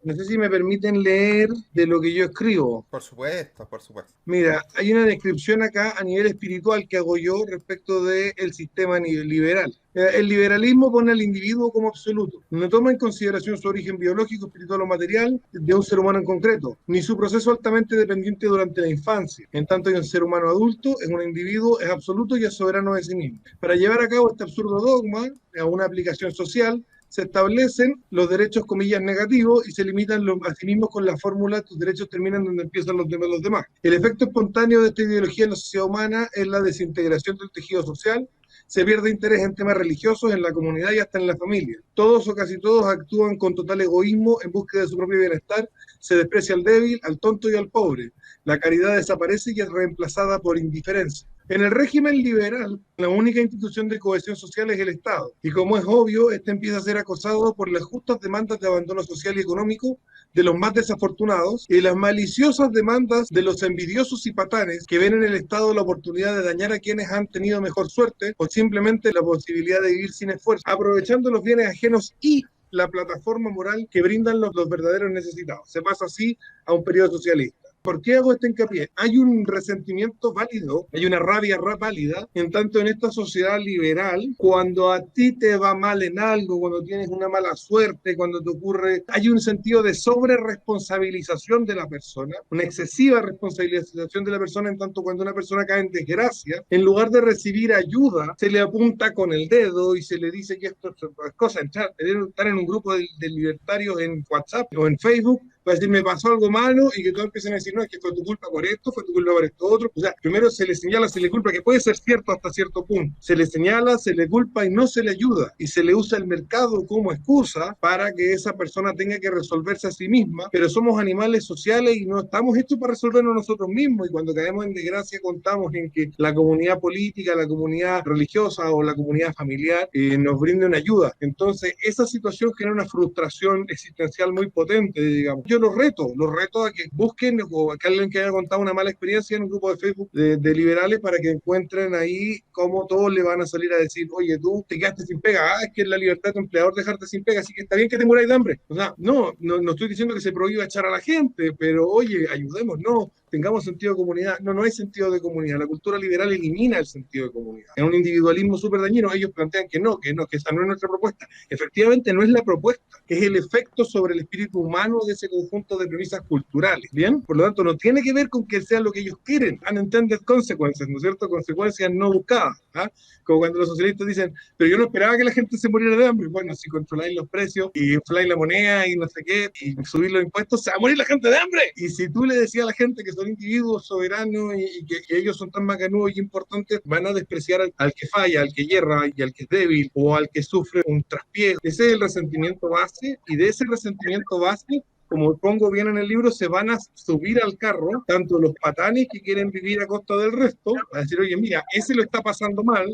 No sé si me permiten leer de lo que yo escribo. Por supuesto, por supuesto. Mira, hay una descripción acá a nivel espiritual que hago yo respecto del sistema liberal. El liberalismo pone al individuo como absoluto. No toma en consideración su origen biológico, espiritual o material de un ser humano en concreto, ni su proceso altamente dependiente durante la infancia. En tanto que un ser humano adulto es un individuo, es absoluto y es soberano de sí mismo. Para llevar a cabo este absurdo dogma a una aplicación social, se establecen los derechos, comillas, negativos y se limitan a sí mismos con la fórmula: tus derechos terminan donde empiezan los demás. El efecto espontáneo de esta ideología en la sociedad humana es la desintegración del tejido social. Se pierde interés en temas religiosos, en la comunidad y hasta en la familia. Todos o casi todos actúan con total egoísmo en búsqueda de su propio bienestar. Se desprecia al débil, al tonto y al pobre. La caridad desaparece y es reemplazada por indiferencia. En el régimen liberal, la única institución de cohesión social es el Estado. Y como es obvio, este empieza a ser acosado por las justas demandas de abandono social y económico de los más desafortunados y las maliciosas demandas de los envidiosos y patanes que ven en el Estado la oportunidad de dañar a quienes han tenido mejor suerte o simplemente la posibilidad de vivir sin esfuerzo, aprovechando los bienes ajenos y la plataforma moral que brindan los verdaderos necesitados. Se pasa así a un periodo socialista. ¿Por qué hago este hincapié? Hay un resentimiento válido, hay una rabia válida, en tanto en esta sociedad liberal, cuando a ti te va mal en algo, cuando tienes una mala suerte, cuando te ocurre, hay un sentido de sobre-responsabilización de la persona, una excesiva responsabilización de la persona, en tanto cuando una persona cae en desgracia, en lugar de recibir ayuda, se le apunta con el dedo y se le dice que esto es cosa, estar en un grupo de libertarios en WhatsApp o en Facebook, para decir, me pasó algo malo y que todos empiecen a decir, no, es que fue tu culpa por esto, fue tu culpa por esto otro. O sea, primero se le señala, se le culpa, que puede ser cierto hasta cierto punto. Se le señala, se le culpa y no se le ayuda. Y se le usa el mercado como excusa para que esa persona tenga que resolverse a sí misma. Pero somos animales sociales y no estamos hechos para resolvernos nosotros mismos. Y cuando caemos en desgracia, contamos en que la comunidad política, la comunidad religiosa o la comunidad familiar nos brinde una ayuda. Entonces, esa situación genera una frustración existencial muy potente, digamos. Yo los reto a que busquen o a que alguien que haya contado una mala experiencia en un grupo de Facebook de liberales para que encuentren ahí cómo todos le van a salir a decir, oye, tú te quedaste sin pega, es que es la libertad de tu empleador dejarte sin pega, así que está bien que te muráis de hambre. O sea, no estoy diciendo que se prohíba echar a la gente, pero oye, ayudemos, no, tengamos sentido de comunidad. No hay sentido de comunidad. La cultura liberal elimina el sentido de comunidad. Es un individualismo súper dañino. Ellos plantean que esa no es nuestra propuesta. Efectivamente, no es la propuesta, es el efecto sobre el espíritu humano de ese conjunto de premisas culturales. Bien, por lo tanto, no tiene que ver con que sea lo que ellos quieren. Unintended consequences, ¿no es cierto? Consecuencias no buscadas. ¿Ah? Como cuando los socialistas dicen, pero yo no esperaba que la gente se muriera de hambre. Bueno, si controláis los precios y infláis la moneda y no sé qué, y subir los impuestos, se va a morir la gente de hambre. Y si tú le decías a la gente que son individuos soberanos y que ellos son tan macanudos y importantes, van a despreciar al que falla, al que hierra y al que es débil o al que sufre un traspié. Ese es el resentimiento base, y de ese resentimiento base, como pongo bien en el libro, se van a subir al carro tanto los patanes que quieren vivir a costa del resto, a decir, oye, mira, ese lo está pasando mal.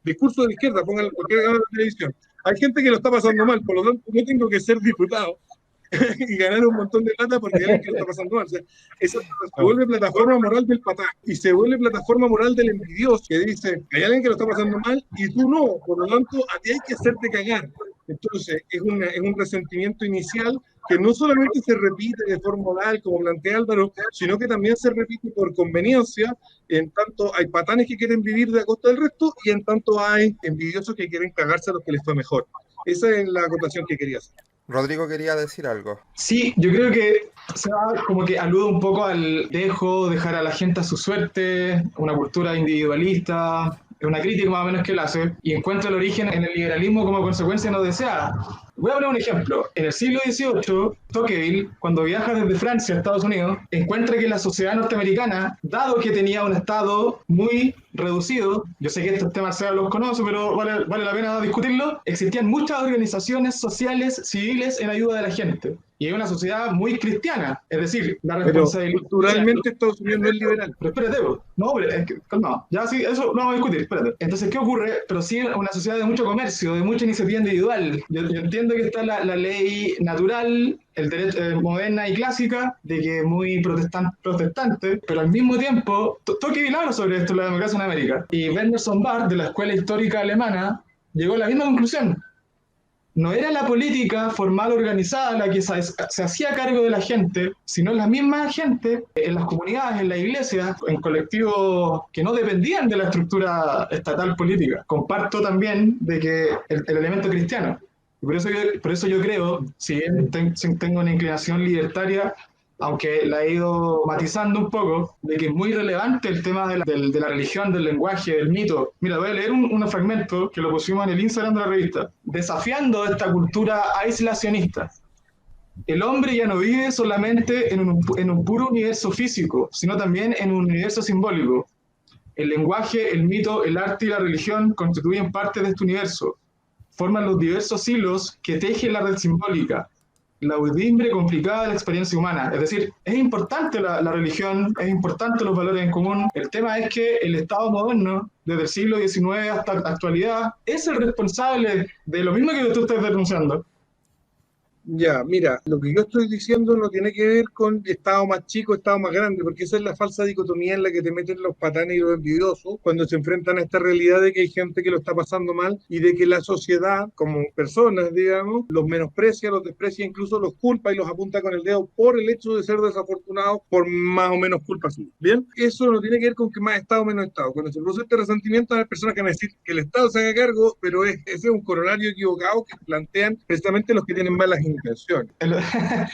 Discurso de la izquierda, pónganlo en cualquier canal de televisión. Hay gente que lo está pasando mal, por lo tanto, yo tengo que ser diputado y ganar un montón de plata porque hay alguien que lo está pasando mal. O sea, eso se vuelve plataforma moral del patán y se vuelve plataforma moral del envidioso que dice, hay alguien que lo está pasando mal y tú no, por lo tanto, a ti hay que hacerte cagar. Entonces, es un resentimiento inicial que no solamente se repite de forma oral, como plantea Álvaro, sino que también se repite por conveniencia, en tanto hay patanes que quieren vivir de a costa del resto y en tanto hay envidiosos que quieren cagarse a los que les fue mejor. Esa es la acotación que quería hacer. Rodrigo quería decir algo. Sí, yo creo que o sea, como que alude un poco al dejar a la gente a su suerte, una cultura individualista, es una crítica más o menos que él hace, y encuentra el origen en el liberalismo como consecuencia no deseada. Voy a poner un ejemplo. En el siglo XVIII, Tocqueville, cuando viaja desde Francia a Estados Unidos, encuentra que la sociedad norteamericana, dado que tenía un Estado muy reducido, yo sé que estos temas se los conoce, pero vale la pena discutirlo, existían muchas organizaciones sociales, civiles, en ayuda de la gente. Y es una sociedad muy cristiana, es decir, la responsabilidad... Pero culturalmente Estados Unidos no es liberal. Pero espérate, no, pero es que, calma, ya sí, eso no vamos a discutir, espérate. Entonces, ¿qué ocurre? Pero sí una sociedad de mucho comercio, de mucha iniciativa individual. Yo entiendo que está la ley natural, el derecho moderna y clásica, de que es muy protestante, pero al mismo tiempo, Tocqueville habla sobre esto en la democracia en América. Y Werner von Barth, de la Escuela Histórica Alemana, llegó a la misma conclusión. no era la política formal organizada la que se hacía cargo de la gente, sino la misma gente en las comunidades, en la iglesia, en colectivos que no dependían de la estructura estatal política. Comparto también de que el elemento cristiano. Y por eso yo creo, si bien tengo una inclinación libertaria, aunque la he ido matizando un poco, de que es muy relevante el tema de la religión, del lenguaje, del mito. Mira, voy a leer un fragmento que lo pusimos en el Instagram de la revista. Desafiando esta cultura aislacionista. El hombre ya no vive solamente en un puro universo físico, sino también en un universo simbólico. El lenguaje, el mito, el arte y la religión constituyen parte de este universo. Forman los diversos hilos que tejen la red simbólica, la audimbre complicada de la experiencia humana. Es decir, es importante la religión, es importante los valores en común. El tema es que el Estado moderno, desde el siglo XIX hasta la actualidad, es el responsable de lo mismo que tú estás denunciando. Ya, mira, lo que yo estoy diciendo no tiene que ver con Estado más chico, Estado más grande, porque esa es la falsa dicotomía en la que te meten los patanes y los envidiosos cuando se enfrentan a esta realidad de que hay gente que lo está pasando mal y de que la sociedad, como personas, digamos, los menosprecia, los desprecia, incluso los culpa y los apunta con el dedo por el hecho de ser desafortunados por más o menos culpa suya. Bien, eso no tiene que ver con que más Estado o menos Estado. Cuando se produce este resentimiento, hay personas que necesitan que el Estado se haga cargo, pero ese es un corolario equivocado que plantean precisamente los que tienen malas intenciones.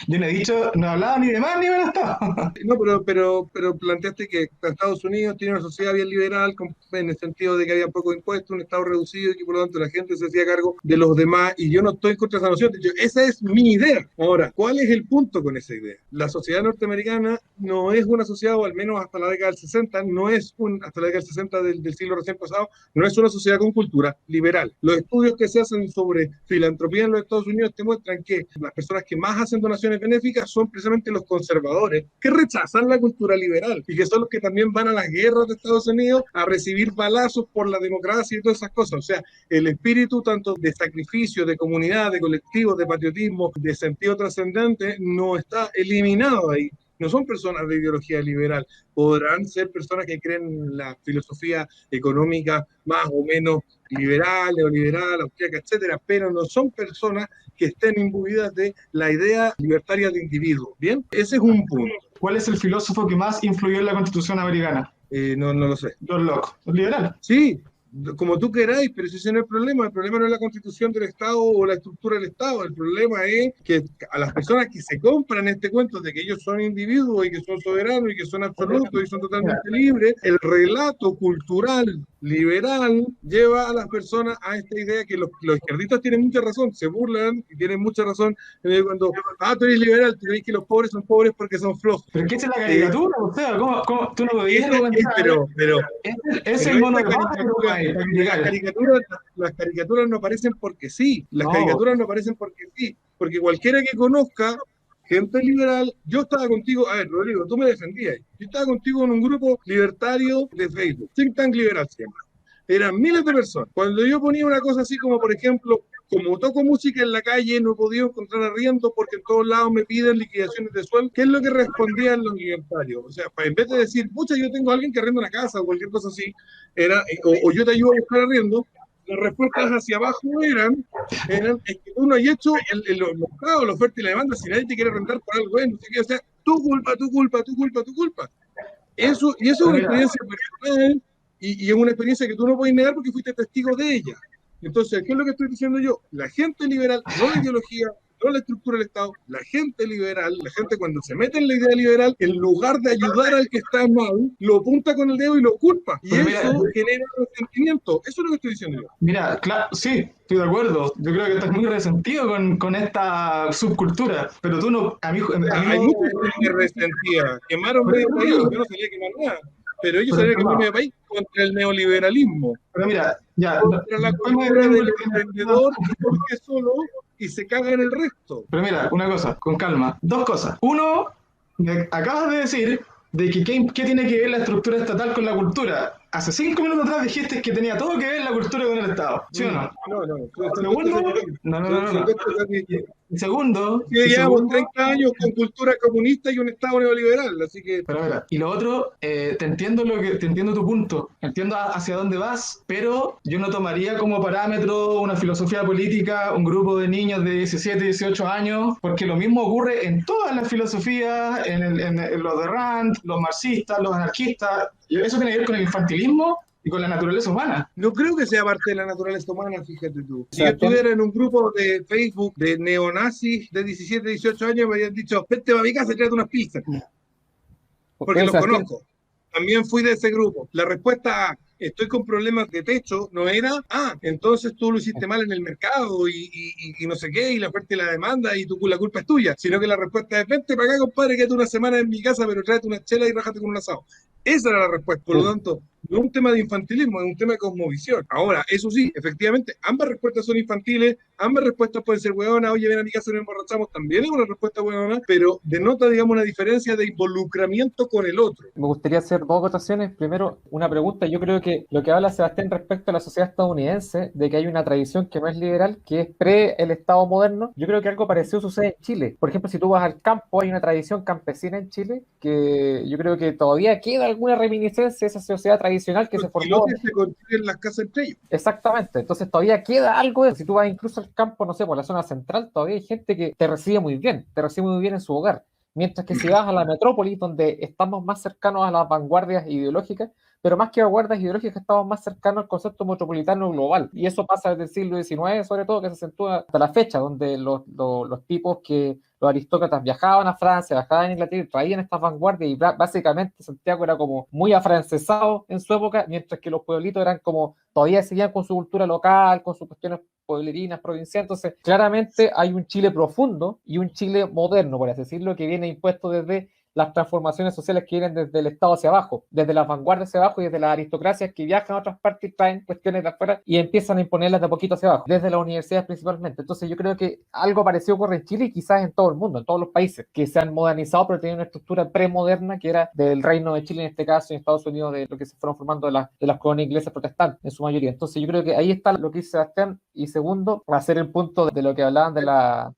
Yo no he dicho, no he hablado ni de más ni de menos Estado. No, pero planteaste que Estados Unidos tiene una sociedad bien liberal, en el sentido de que había pocos impuestos, un Estado reducido y que por lo tanto la gente se hacía cargo de los demás, y yo no estoy en contra de esa noción. De hecho, esa es mi idea. Ahora, ¿cuál es el punto con esa idea? La sociedad norteamericana no es una sociedad, o al menos hasta la década del 60, hasta la década del 60 del siglo recién pasado, no es una sociedad con cultura liberal. Los estudios que se hacen sobre filantropía en los Estados Unidos te muestran que las personas que más hacen donaciones benéficas son precisamente los conservadores, que rechazan la cultura liberal y que son los que también van a las guerras de Estados Unidos a recibir balazos por la democracia y todas esas cosas. O sea, el espíritu tanto de sacrificio, de comunidad, de colectivo, de patriotismo, de sentido trascendente, no está eliminado ahí. No son personas de ideología liberal, podrán ser personas que creen en la filosofía económica más o menos liberal, neoliberal, austríaca, etcétera, pero no son personas que estén imbuidas de la idea libertaria de individuo. ¿Bien? Ese es un punto. ¿Cuál es el filósofo que más influyó en la Constitución americana? No lo sé. John Locke, liberal. Sí, como tú queráis, pero ese no es el problema no es la constitución del Estado o la estructura del Estado, el problema es que a las personas que se compran este cuento de que ellos son individuos y que son soberanos y que son absolutos y son totalmente libres, el relato cultural liberal lleva a las personas a esta idea que los izquierdistas tienen mucha razón, se burlan y tienen mucha razón cuando, tú eres liberal, tú crees que los pobres son pobres porque son flojos. ¿Pero qué es la caricatura? O sea, ¿cómo tú no podías pero es el mono de las caricaturas no aparecen porque sí, caricaturas no aparecen porque sí, porque cualquiera que conozca gente liberal, yo estaba contigo, a ver, Rodrigo, tú me defendías, yo estaba contigo en un grupo libertario de Facebook, Think Tank Liberal siempre. Eran miles de personas. Cuando yo ponía una cosa así como, por ejemplo, como toco música en la calle, no he podido encontrar arriendo porque en todos lados me piden liquidaciones de sueldo, ¿qué es lo que respondían los libertarios? O sea, en vez de decir, pucha, yo tengo a alguien que arrienda una casa o cualquier cosa así, o yo te ayudo a buscar arriendo, las respuestas hacia abajo eran es que tú no has hecho el mercado, la oferta y la demanda, si nadie te quiere rentar por algo, no sé qué, o sea, tu culpa. Eso es una experiencia personal y es una experiencia que tú no puedes negar porque fuiste testigo de ella. Entonces, ¿qué es lo que estoy diciendo yo? La gente liberal, no la ideología, no la estructura del Estado, la gente liberal, la gente cuando se mete en la idea liberal, en lugar de ayudar al que está mal, lo apunta con el dedo y lo culpa. Y eso genera resentimiento. Eso es lo que estoy diciendo yo. Mira, claro, sí, estoy de acuerdo. Yo creo que estás muy resentido con esta subcultura. Pero tú no... Hay mucha gente resentida. Quemaron medio país. Yo no sabía quemar nada. Pero ellos salieron que medio país contra el neoliberalismo. Pero mira, ya... Contra la cultura del emprendedor porque solo y se caga en el resto. Pero mira, una cosa, con calma. Dos cosas. Uno, me acabas de decir de que ¿qué tiene que ver la estructura estatal con la cultura? Hace 5 minutos atrás dijiste que tenía todo que ver la cultura con el Estado. ¿Sí o no? No. Segundo, no. Y segundo, Que llevamos 30 años con cultura comunista y un Estado neoliberal, así que pero mira, y lo otro, te entiendo te entiendo tu punto, entiendo hacia dónde vas, pero yo no tomaría como parámetro una filosofía política, un grupo de niños de 17, 18 años, porque lo mismo ocurre en todas las filosofías, en los de Rand, los marxistas, los anarquistas, y eso tiene que ver con el infantilismo y con la naturaleza humana. no creo que sea parte de la naturaleza humana, fíjate tú. Si yo Sebastián, estuviera en un grupo de Facebook de neonazis de 17, 18 años, me habrían dicho, vete a mi casa y tráete unas pizzas, porque los Sebastián, conozco. También fui de ese grupo. La respuesta a estoy con problemas de techo no era, entonces tú lo hiciste mal en el mercado y no sé qué, y la oferta y la demanda y la culpa es tuya, sino que la respuesta es, vente para acá, compadre, quédate una semana en mi casa, pero tráete una chela y rájate con un asado. Esa era la respuesta. Por lo tanto, no es un tema de infantilismo, es un tema de cosmovisión. Ahora, eso sí, efectivamente, ambas respuestas son infantiles, ambas respuestas pueden ser hueonas, oye, ven a mi casa y nos emborrachamos, también es una respuesta hueona, pero denota, digamos, una diferencia de involucramiento con el otro. me gustaría hacer dos acotaciones. Primero, una pregunta. Yo creo que lo que habla Sebastián respecto a la sociedad estadounidense, de que hay una tradición que no es liberal, que es pre el Estado moderno, yo creo que algo parecido sucede en Chile. Por ejemplo, si tú vas al campo, hay una tradición campesina en Chile que yo creo que todavía queda alguna reminiscencia de esa sociedad tradicional que Los se formó. pilotes se construyen las casas entre ellos. Exactamente, entonces todavía queda algo de eso. Si tú vas incluso al campo, no sé, por la zona central, todavía hay gente que te recibe muy bien en su hogar. Mientras que si vas a la metrópoli, donde estamos más cercanos a las vanguardias ideológicas, pero más que vanguardias ideológicas, estamos más cercanos al concepto metropolitano global. Y eso pasa desde el siglo XIX, sobre todo, que se acentúa hasta la fecha, donde los tipos que los aristócratas viajaban a Francia, viajaban a Inglaterra y traían estas vanguardias y básicamente Santiago era como muy afrancesado en su época, mientras que los pueblitos eran como, todavía seguían con su cultura local, con sus cuestiones pueblerinas, provinciales. Entonces, claramente hay un Chile profundo y un Chile moderno, por así decirlo, que viene impuesto desde las transformaciones sociales que vienen desde el Estado hacia abajo, desde las vanguardias hacia abajo y desde las aristocracias que viajan a otras partes y traen cuestiones de afuera y empiezan a imponerlas de poquito hacia abajo, desde las universidades principalmente. Entonces yo creo que algo parecido ocurre en Chile y quizás en todo el mundo, en todos los países que se han modernizado pero tienen una estructura premoderna que era del Reino de Chile en este caso y en Estados Unidos de lo que se fueron formando de las colonias inglesas protestantes en su mayoría. Entonces yo creo que ahí está lo que dice Sebastián y segundo, va a ser el punto de lo que hablaban de la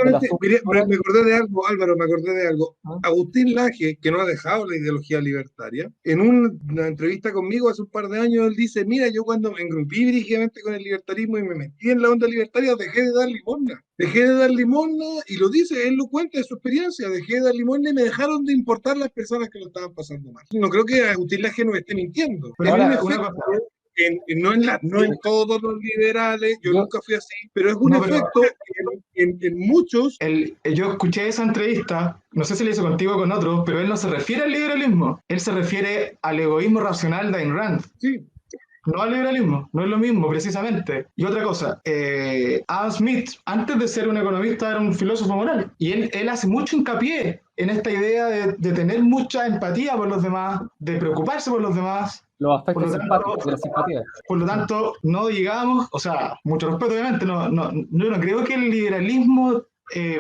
Me acordé de algo, Álvaro, me acordé de algo. ¿no? Agustín Laje, que no ha dejado la ideología libertaria, en una entrevista conmigo hace un par de años, él dice, mira, yo cuando me engrupí brígidamente con el libertarismo y me metí en la onda libertaria, dejé de dar limosna. Dejé de dar limosna, y lo dice, él lo cuenta de su experiencia, dejé de dar limosna y me dejaron de importar las personas que lo estaban pasando mal. No creo que Agustín Laje nos esté mintiendo. Pero En un ahora, una efecto, cosa, no en todos los liberales, yo Yo, nunca fui así, pero es un no, pero efecto en muchos. yo escuché esa entrevista, no sé si la hizo contigo o con otro, pero él no se refiere al liberalismo, él se refiere al egoísmo racional de Ayn Rand. Sí, No al liberalismo, no es lo mismo, precisamente. Y otra cosa, Adam Smith, antes de ser un economista, era un filósofo moral. Y él hace mucho hincapié en esta idea de tener mucha empatía por los demás, de preocuparse por los demás. los Por aspectos lo simpáticos tanto, de la simpatía. por lo tanto, no digamos, o sea, mucho respeto obviamente, yo no creo que el liberalismo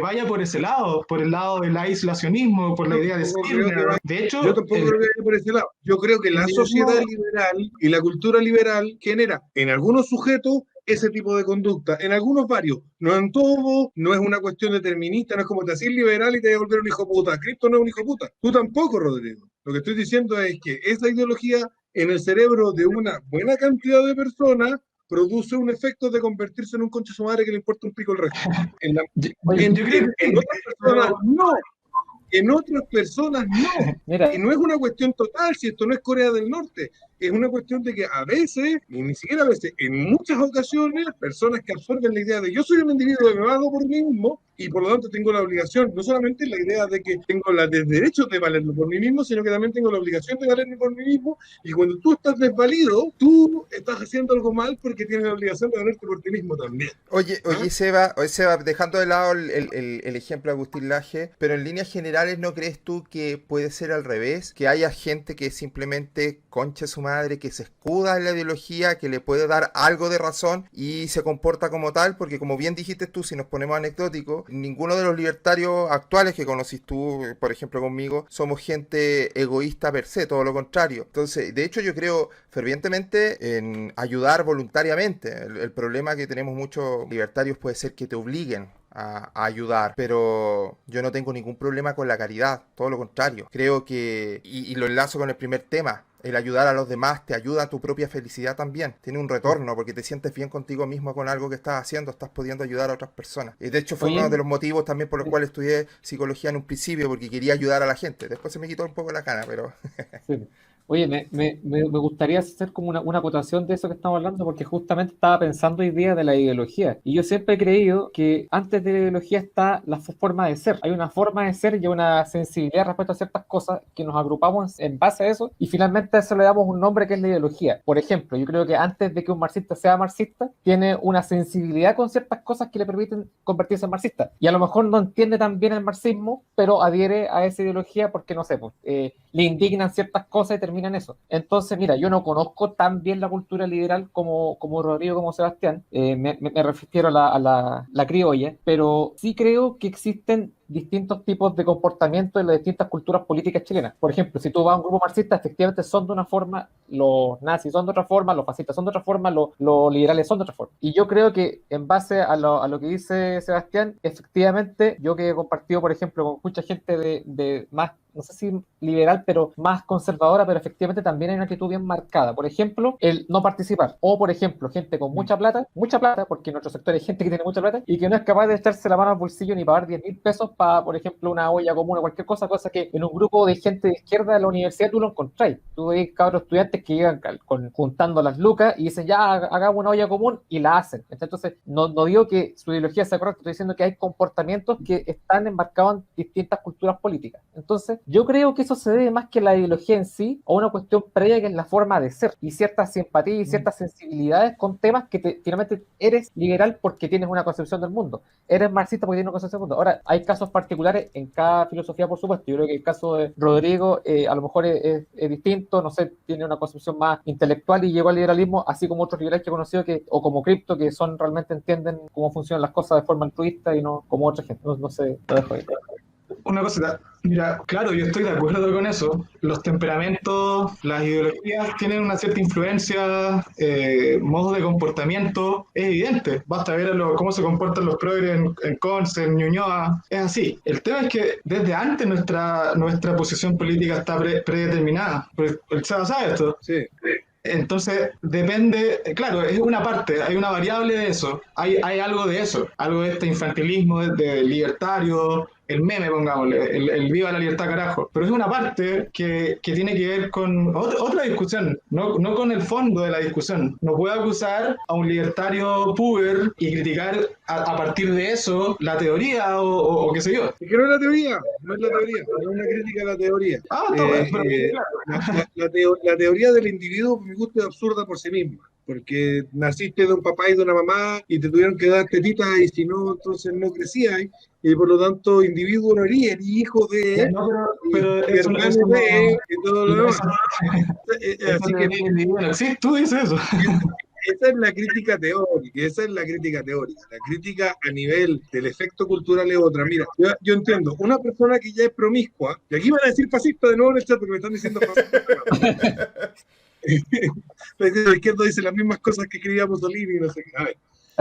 vaya por ese lado, por el lado del aislacionismo, por la yo idea de tampoco creo que Stirner. va- De yo hecho, tampoco creo que vaya por ese lado. Yo creo que el la liberalismo, sociedad liberal y la cultura liberal genera en algunos sujetos ese tipo de conducta, en algunos varios, no en todos, no es una cuestión determinista, no es como te haces liberal y te vas a volver un hijo puta. Cristo no es un hijo puta. Tú tampoco, Rodrigo. Lo que estoy diciendo es que esa ideología en el cerebro de una buena cantidad de personas produce un efecto de convertirse en un concha su madre que le importa un pico el resto. En, la- Oye, yo creo que en otras personas no, en otras personas no. mira, Y no es una cuestión total, si esto no es Corea del Norte, es una cuestión de que a veces, y ni siquiera a veces, en muchas ocasiones, personas que absorben la idea de yo soy un individuo que me valgo por mí mismo y por lo tanto tengo la obligación, no solamente la idea de que tengo el derecho de valerme por mí mismo, sino que también tengo la obligación de valerme por mí mismo, y cuando tú estás desvalido, tú estás haciendo algo mal porque tienes la obligación de valerte por ti mismo también. Oye, Seba, dejando de lado el ejemplo de Agustín Laje, pero en líneas generales, ¿no crees tú que puede ser al revés? Que haya gente que simplemente conche su madre, que se escuda en la ideología, que le puede dar algo de razón y se comporta como tal, porque como bien dijiste tú, si nos ponemos anecdóticos, ninguno de los libertarios actuales que conocís tú, por ejemplo conmigo, somos gente egoísta per se, todo lo contrario. Entonces, de hecho yo creo fervientemente en ayudar voluntariamente. El problema que tenemos muchos libertarios puede ser que te obliguen a ayudar, pero yo no tengo ningún problema con la caridad, todo lo contrario. Creo que, y lo enlazo con el primer tema, el ayudar a los demás te ayuda a tu propia felicidad también. Tiene un retorno porque te sientes bien contigo mismo con algo que estás haciendo, estás pudiendo ayudar a otras personas. Y de hecho fue Oye, uno de los motivos también por los cuales estudié psicología en un principio, porque quería ayudar a la gente. Después se me quitó un poco la gana, pero... sí. Oye, me gustaría hacer como una acotación de eso que estamos hablando, porque justamente estaba pensando hoy día de la ideología. Y yo siempre he creído que antes de la ideología está la forma de ser. Hay una forma de ser y una sensibilidad respecto a ciertas cosas que nos agrupamos en base a eso y finalmente a eso le damos un nombre que es la ideología. Por ejemplo, yo creo que antes de que un marxista sea marxista, tiene una sensibilidad con ciertas cosas que le permiten convertirse en marxista. Y a lo mejor no entiende tan bien el marxismo, pero adhiere a esa ideología porque, no sé, pues, le indignan ciertas cosas y termina en eso. Entonces, mira, yo no conozco tan bien la cultura liberal como Rodrigo, como Sebastián, me refiero a la criolla, pero sí creo que existen distintos tipos de comportamiento en las distintas culturas políticas chilenas. Por ejemplo, si tú vas a un grupo marxista, efectivamente son de una forma, los nazis son de otra forma, los fascistas son de otra forma, los liberales son de otra forma. Y yo creo que en base a lo que dice Sebastián, efectivamente, yo que he compartido, por ejemplo, con mucha gente de más, no sé si liberal, pero más conservadora, pero efectivamente también hay una actitud bien marcada. Por ejemplo, el no participar. O, por ejemplo, gente con mucha plata, porque en nuestro sector hay gente que tiene mucha plata y que no es capaz de echarse la mano al bolsillo ni pagar 10.000 pesos para, por ejemplo, una olla común o cualquier cosa que en un grupo de gente de izquierda de la universidad tú lo encontráis. Tú ves cabros estudiantes que llegan juntando las lucas y dicen, ya, hagamos una olla común y la hacen. Entonces, no digo que su ideología sea correcta, estoy diciendo que hay comportamientos que están enmarcados en distintas culturas políticas. Entonces, yo creo que eso se debe más que la ideología en sí a una cuestión previa que es la forma de ser y ciertas simpatías y ciertas sensibilidades con temas que finalmente eres liberal porque tienes una concepción del mundo, eres marxista porque tienes una concepción del mundo. Ahora, hay casos particulares en cada filosofía, por supuesto. Yo creo que el caso de Rodrigo a lo mejor es distinto, no sé, tiene una concepción más intelectual y llegó al liberalismo, así como otros liberales que he conocido o como Cripto, que realmente entienden cómo funcionan las cosas de forma altruista y no como otra gente. No sé, lo dejo ahí. Una cosita, mira, claro, yo estoy de acuerdo con eso. Los temperamentos, las ideologías tienen una cierta influencia, modos de comportamiento, es evidente. Basta ver cómo se comportan los progres en Conce, en Ñuñoa, es así. El tema es que desde antes nuestra posición política está predeterminada. El Seba sabe esto. Sí. Entonces, depende, claro, es una parte, hay una variable de eso, hay algo de eso, algo de este infantilismo, de libertario, el meme, pongámosle, el viva la libertad, carajo. Pero es una parte que tiene que ver con otra discusión, no con el fondo de la discusión. No puedo acusar a un libertario puber y criticar a partir de eso la teoría o qué sé yo. Es que no es la teoría, no es la teoría, no es una crítica a la teoría. La teoría del individuo, por mi gusto, es absurda por sí misma. Porque naciste de un papá y de una mamá y te tuvieron que dar tetitas y si no, entonces no crecías. Y por lo tanto, individuo no eres hijo de, no, pero y eso, hermano eso no, de, y todo lo demás. eso Así no que es individual. Sí, tú dices eso. esa es la crítica teórica, esa es la crítica teórica. La crítica a nivel del efecto cultural es otra. Mira, yo entiendo, una persona que ya es promiscua, y aquí van a decir fascista de nuevo en el chat porque me están diciendo fascista. La izquierda dice las mismas cosas que escribía Mussolini y no sé qué. A ver,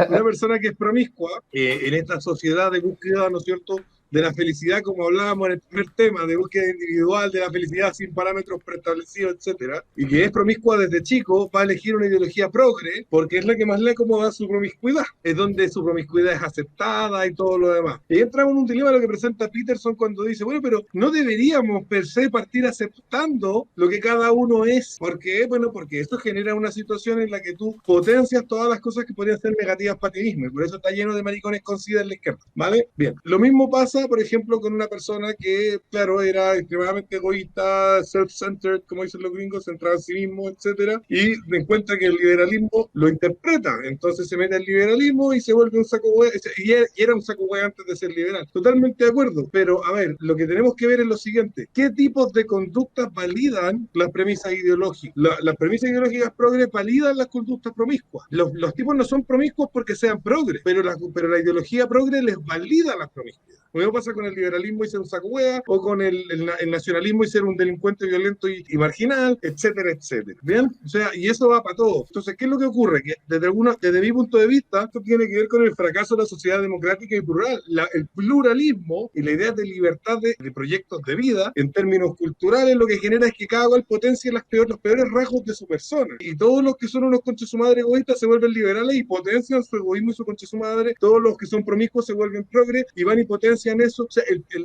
una persona que es promiscua en esta sociedad de búsqueda, ¿no es cierto?, de la felicidad, como hablábamos en el primer tema, de búsqueda individual, de la felicidad sin parámetros preestablecidos, etcétera, y que es promiscua desde chico, va a elegir una ideología progre, porque es la que más le acomoda su promiscuidad, es donde su promiscuidad es aceptada y todo lo demás. Y entramos en un dilema lo que presenta Peterson cuando dice, bueno, pero no deberíamos per se partir aceptando lo que cada uno es. ¿Por qué? Bueno, porque esto genera una situación en la que tú potencias todas las cosas que podrían ser negativas para ti mismo, y por eso está lleno de maricones con sida en la izquierda, ¿vale? Bien, lo mismo pasa, por ejemplo, con una persona que, claro, era extremadamente egoísta, self-centered, como dicen los gringos, centrado en sí mismo, etcétera, y encuentra que el liberalismo lo interpreta, entonces se mete al liberalismo y se vuelve un saco hueá, y era un saco hueá antes de ser liberal. Totalmente de acuerdo, pero a ver, lo que tenemos que ver es lo siguiente, ¿qué tipos de conductas validan las premisas ideológicas? Las premisas ideológicas progres validan las conductas promiscuas. Los tipos no son promiscuos porque sean progres, pero la ideología progre les valida las promiscuidades. Lo mismo pasa con el liberalismo y ser un saco hueá, o con el nacionalismo y ser un delincuente violento y marginal, etcétera, etcétera. ¿Bien? O sea, y eso va para todo. Entonces, ¿qué es lo que ocurre? Que desde mi punto de vista, esto tiene que ver con el fracaso de la sociedad democrática y plural. El pluralismo y la idea de libertad de proyectos de vida, en términos culturales, lo que genera es que cada cual potencia los peores rasgos de su persona. Y todos los que son unos conches su madre egoístas se vuelven liberales y potencian su egoísmo y su conche su madre. Todos los que son promiscuos se vuelven progres y van y potencian eso. O sea,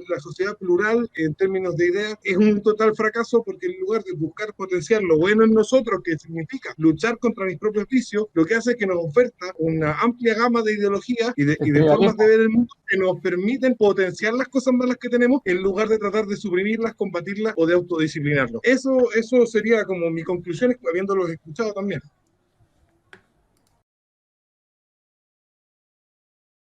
la sociedad plural, en términos de ideas, es un total fracaso porque en lugar de buscar potenciar lo bueno en nosotros, que significa luchar contra mis propios vicios, lo que hace es que nos oferta una amplia gama de ideologías y de formas de ver el mundo que nos permiten potenciar las cosas malas que tenemos en lugar de tratar de suprimirlas, combatirlas o de autodisciplinarnos. Eso sería como mi conclusión, habiéndolos escuchado también.